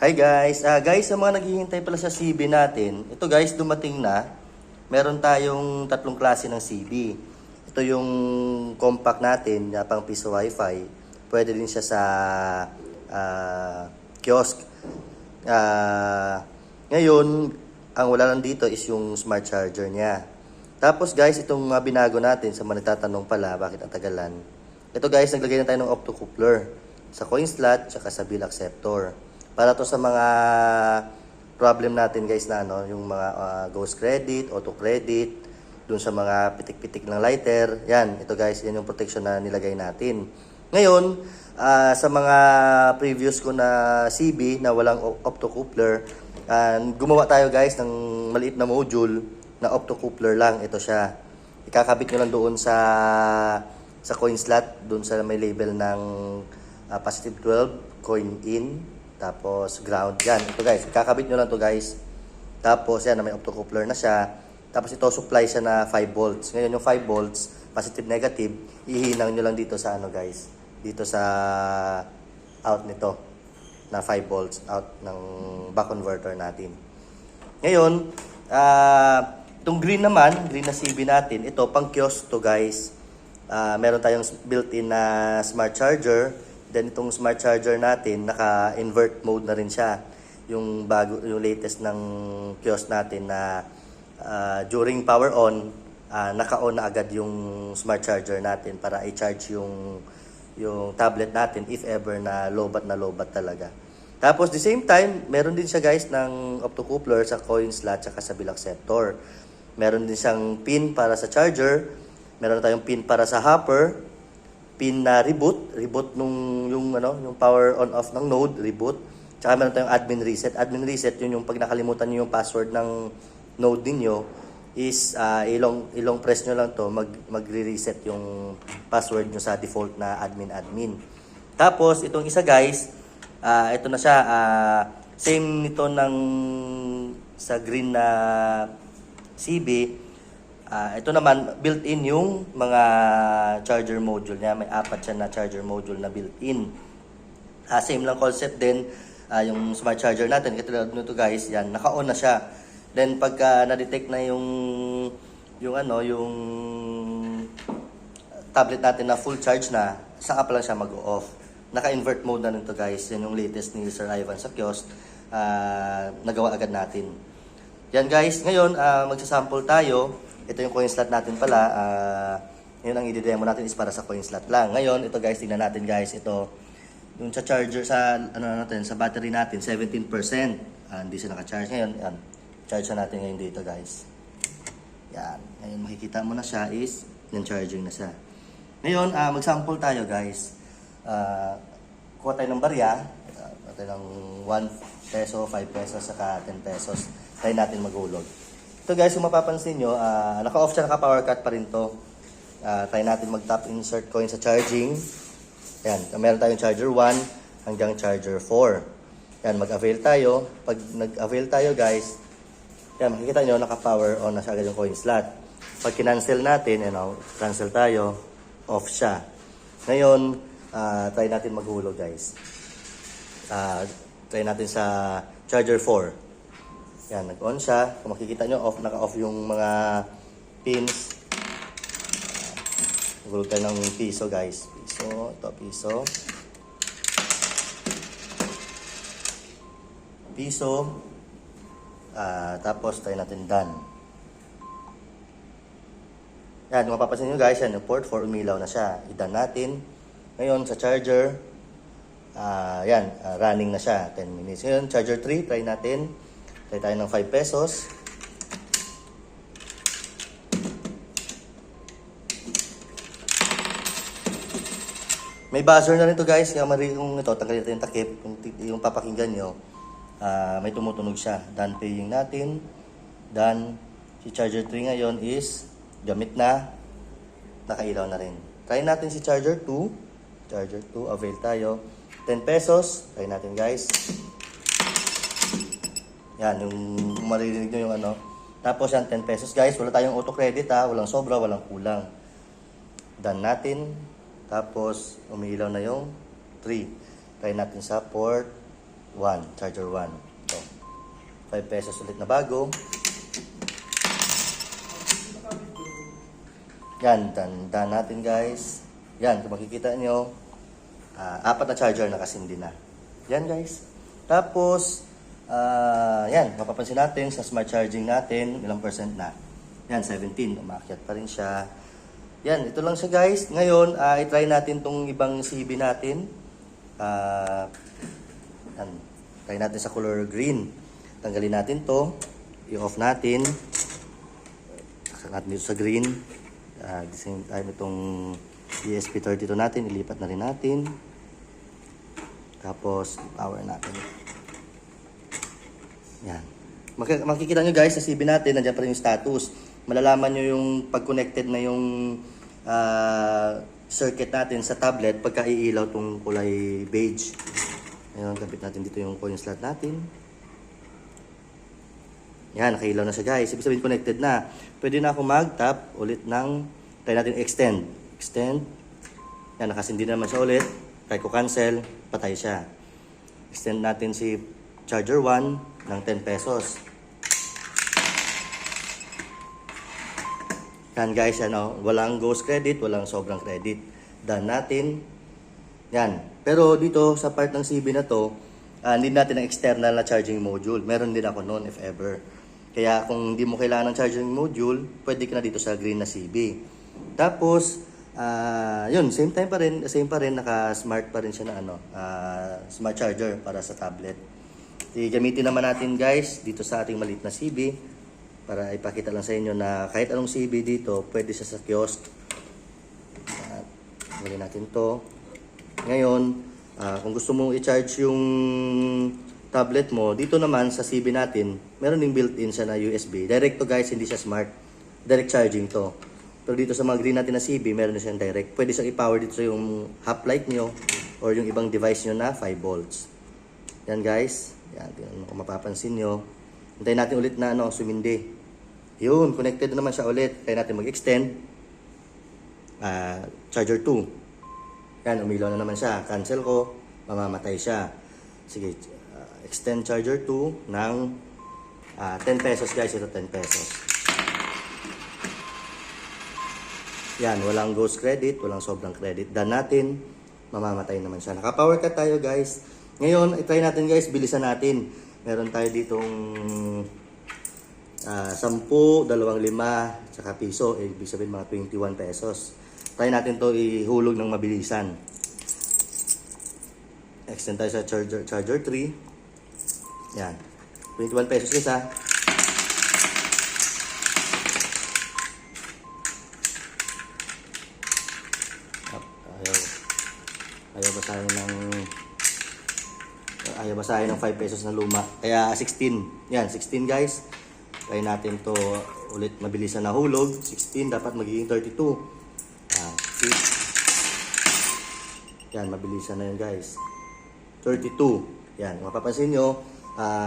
Hi guys! Guys, sa mga naghihintay pala sa CB natin, ito guys, dumating na. Meron tayong tatlong klase ng CB. Ito yung compact natin na pang piso wifi. Pwede din siya sa kiosk. Ngayon, ang wala lang dito is yung smart charger niya. Tapos guys, itong binago natin sa mga nagtatanong pala bakit ang tagalan. Ito guys, naglagay na tayo ng optocoupler sa coin slot tsaka sa bill acceptor. Para to sa mga problem natin guys na yung mga ghost credit, auto credit, dun sa mga pitik-pitik ng lighter. Yan, ito guys, yan yung protection na nilagay natin. Ngayon, sa mga previous ko na CB na walang optocoupler, gumawa tayo guys ng maliit na module na optocoupler lang. Ito siya. Ikakabit nyo lang doon sa coin slot, doon sa may label ng positive 12, coin in, tapos ground. Yan, ito guys, kakabit nyo lang to guys. Tapos yan, may optocoupler na siya. Tapos ito, supply siya na 5 volts. Ngayon yung 5 volts, positive negative, ihinang nyo lang dito sa guys. Dito sa out nito, na 5 volts, out ng back converter natin. Ngayon, itong green naman, green na CB natin, ito pang kiosk to guys. Meron tayong built-in na smart charger. Then itong smart charger natin, naka-invert mode na rin siya. Yung latest ng kiosk natin na during power on, naka-on na agad yung smart charger natin para i-charge yung tablet natin if ever na lobat talaga. Tapos the same time, meron din siya guys ng optocoupler sa coin slot at sa bill acceptor. Meron din siyang pin para sa charger. Meron tayong pin para sa hopper. Pin na reboot yung power on off ng node, reboot. Tsaka meron tayong admin reset. Admin reset yun yung pag nakalimutan niyo yung password ng node niyo is ilong press nyo lang to, magre-reset yung password nyo sa default na admin. Tapos itong isa guys, ito na siya, same nito ng sa green na CB. Ito naman, built-in yung mga charger module niya. May 4 siya na charger module na built-in. Same lang concept din. Yung smart charger natin, katulad nito guys, yan, naka-on na siya. Then pagka na-detect na yung tablet natin na full charge na, saka pa lang siya mag-off. Naka-invert mode na nito guys. Yan yung latest ni Sir Ivan sa kiosk. Nagawa agad natin. Yan guys, ngayon magsasample tayo. Ito yung coin slot natin pala. Ngayon ang i-demo natin is para sa coin slot lang. Ngayon, ito guys, tingnan natin guys. Ito, yung sa charger, sa battery natin, 17%. Hindi siya naka-charge. Ngayon, yan. Charge na natin ngayon dito guys. Yan. Ngayon, makikita mo na siya is, yung charging na siya. Ngayon, mag-sample tayo guys. Kuha tayo ng barya. Kuha tayo ng 1 peso, 5 pesos, saka 10 pesos. Try natin maghulog. Ito guys, kung mapapansin nyo, naka-off siya, naka-power cut pa rin to. Try natin mag-tap insert coin sa charging. Ayan, meron tayong charger 1 hanggang charger 4. Ayan, mag-avail tayo. Pag nag-avail tayo guys, ayan, makikita nyo, naka-power on na siya agad yung coin slot. Pag kinancel natin, cancel tayo, off siya. Ngayon, try natin maghulog guys. Try natin sa charger 4. Yan, nag-on siya. Kung makikita nyo, naka-off yung mga pins. Gulog tayo ng piso, guys. Piso, ito, piso. Piso. Tapos, try natin done. Yan, kung mapapansin nyo, guys, yan, yung port 4, umilaw na siya. I-done natin. Ngayon, sa charger, yan, running na siya. 10 minutes. Ngayon, charger 3, try natin. Try tayo ng 5 pesos. May buzzer na rin to guys. Kung ito, tanggalin natin yung takip. Yung papakinggan nyo, may tumutunog siya. Done paying natin. Done. Si charger 3 ngayon is gamit na. Nakailaw na rin. Try natin si charger 2. Charger 2, avail tayo. 10 pesos. Try natin guys. Yan, yung maririnig nyo yung Tapos yan, 10 pesos guys. Wala tayong auto credit walang sobra, walang kulang. Done natin. Tapos, umiilaw na yung 3. Try natin sa port 1, charger 1. Ito. 5 pesos ulit na bago. Yan, tanda natin guys. Yan, kung makikita nyo, 4 na charger nakasindi na. Yan guys. Tapos, yan, mapapansin natin sa smart charging natin, ilang percent na. Yan, 17, umakyat pa rin siya. Yan, ito lang siya guys. Ngayon, i-try natin tong ibang CB natin. Yan, try natin sa color green. Tanggalin natin to, i-off natin. Saksak natin dito sa green. At the same time, itong ESP32 natin, ilipat na rin natin. Tapos, power natin. Yan. Makikita nyo guys, sa CB natin, nandiyan pa rin yung status. Malalaman nyo yung pag-connected na yung circuit natin sa tablet pagka iilaw itong kulay beige. Ngayon, kapit natin dito yung coin slot natin. Yan, nakailaw na siya guys. Ibig sabihin connected na. Pwede na ako mag-tap ulit ng, try natin extend. Extend. Yan, nakasindi na naman siya ulit. Try ko cancel, patay siya. Extend natin si charger 1 ng 10 pesos. Yan guys, ano, walang ghost credit, walang sobrang credit. Done natin. Yan. Pero dito sa part ng CB na to, hindi natin ang external na charging module. Meron din ako noon if ever. Kaya kung hindi mo kailangan ng charging module, pwede ka na dito sa green na CB. Tapos, yun, same pa rin, naka-smart pa rin siya na smart charger para sa tablet. Gamitin naman natin guys dito sa ating maliit na CB para ipakita lang sa inyo na kahit anong CB dito, pwede siya sa kiosk. Gawin natin to. Ngayon, kung gusto mong i-charge yung tablet mo, dito naman sa CB natin, meron ding built-in siya na USB. Direct to guys, hindi siya smart. Direct charging to. Pero dito sa mga green natin na CB, meron na siyang direct. Pwede siyang i-power dito sa yung half light nyo or yung ibang device nyo na 5 volts. Yan guys. Yan, kung mapapansin nyo. Hintayin natin ulit na sumindi. Yun, connected na naman siya ulit. Hintayin natin mag-extend. Charger 2. Yan, umilaw na naman siya. Cancel ko, mamamatay siya. Sige, extend charger 2 ng 10 pesos guys. Ito 10 pesos. Yan, walang ghost credit, walang sobrang credit. Done natin, mamamatay naman siya. Naka-power cut tayo guys. Ngayon, i-try natin guys, bilisan natin. Meron tayo ditong 10, 25, tsaka piso. Ibig sabihin mga 21 pesos. Try natin to ihulog ng mabilisan. Extend tayo sa charger 3. Yan. 21 pesos guys ha. Ayaw basahin ng 5 pesos na luma. Kaya 16. Yan, 16 guys. Try natin to ulit mabilisan na hulog. 16 dapat magiging 32. Yan, mabilisan na yun guys. 32. Yan, mapapansin nyo,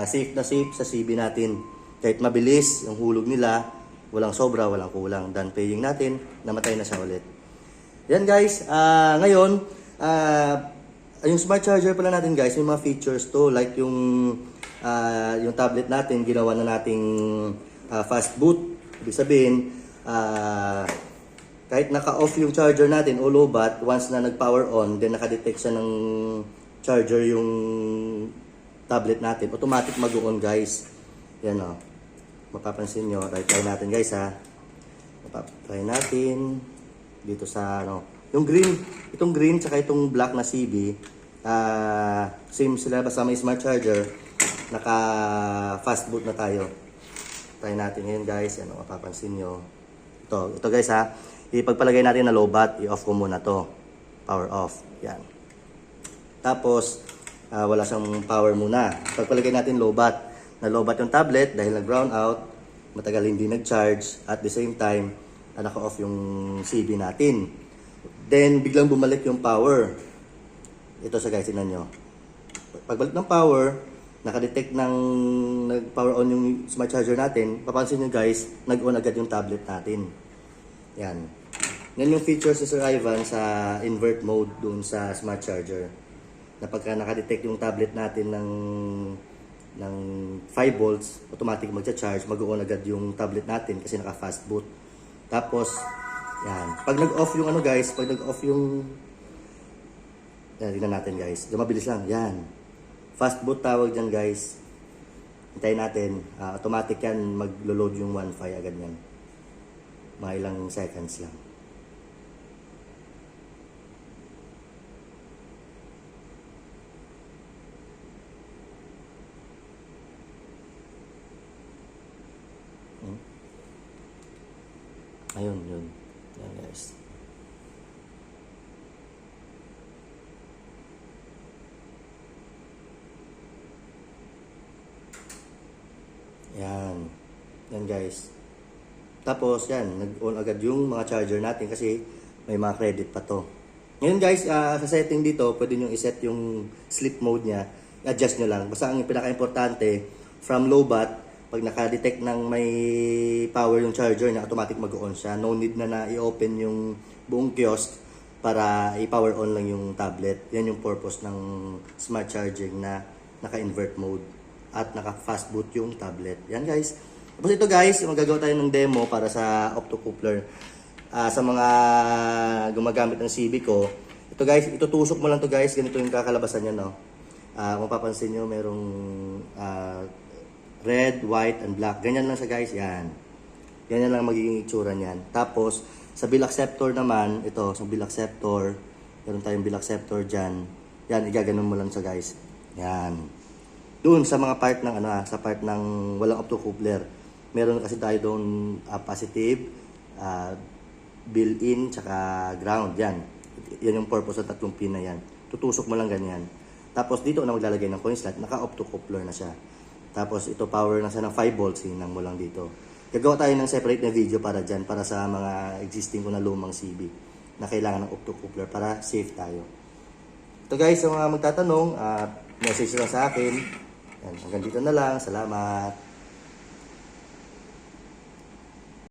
safe na safe sa CB natin. Kahit mabilis yung hulog nila, walang sobra, walang kulang. Done paying natin, namatay na siya ulit. Yan guys, ngayon, yung smart charger pala natin guys, may mga features to. Like yung tablet natin, ginawa na nating fast boot. Ibig sabihin, kahit naka-off yung charger natin o low-bat, once na nag-power on, then nakadetect siya ng charger yung tablet natin, automatic mag-on guys. Yan o. Mapapansin nyo. Try natin guys ha. Try natin. Dito sa yung green. Itong green tsaka itong black na CB. Same sila basta may smart charger. Naka fast boot na tayo. Try natin ngayon guys. Yan o. Mapapansin nyo. Ito guys ha. Ipagpalagay natin na low bat. I-off ko muna to. Power off. Yan. Tapos, wala siyang power muna. Pagpalagay natin low bat. Na low bat yung tablet dahil nag-brown out. Matagal hindi nag-charge. At the same time, naka-off yung CB natin. Then, biglang bumalik yung power. Ito sa guys, tingnan nyo. Pagbalik ng power, nakadetect ng nag-power on yung smart charger natin. Papansin nyo guys, nag-on agad yung tablet natin. Yan. Yan yung features ni Sir Ivan sa invert mode dun sa smart charger. na pagka nakadetect yung tablet natin ng 5 volts, automatic magcha-charge, mag-on agad yung tablet natin kasi naka-fast boot. Tapos, yan. Pag nag-off yung ano guys, pag nag-off yung... Yan, tingnan natin guys. Mabilis lang. Yan. Fast boot tawag dyan guys. Hintayin natin. Automatic yan, maglo-load yung 1.5 agad yan. Mga ilang seconds lang. Ayun, yun. Yan guys. Yan. Yan guys. Tapos yan, nag-on agad yung mga charger natin kasi may mga credit pa to. Ngayon guys, sa setting dito, pwede nyo iset yung sleep mode nya. Adjust nyo lang. Basta ang pinaka-importante, from low bat, pag naka-detect ng may power yung charger na automatic mag-on siya. No need na i-open yung buong kiosk para i-power on lang yung tablet. Yan yung purpose ng smart charging na naka-invert mode at naka-fast boot yung tablet. Yan guys. Tapos ito guys, magagawa tayo ng demo para sa optocoupler. Sa mga gumagamit ng CB ko, ito guys, itutusok mo lang to guys. Ganito yung kakalabasan niya, no? Kung papansin nyo, merong red, white, and black. Ganyan lang siya guys. Yan. Ganyan lang magiging itsura niyan. Tapos, sa bill acceptor naman, ito, sa bill acceptor, meron tayong bill acceptor dyan. Yan, igaganon mo lang siya guys. Yan. Doon sa mga part ng sa part ng walang optocoupler, meron kasi tayo doon positive, built-in, tsaka ground. Yan. Yan yung purpose ng tatlong pin na yan. Tutusok mo lang ganyan. Tapos dito na maglalagay ng coin slot, naka-optocoupler na siya. Tapos ito power na siya ng 5 volts, hinang mo lang dito. Gagawa tayo ng separate na video para dyan, para sa mga existing ko na lumang CB na kailangan ng optocoupler para safe tayo. Ito guys, sa mga magtatanong, message lang sa akin. Yan, hanggang dito na lang. Salamat.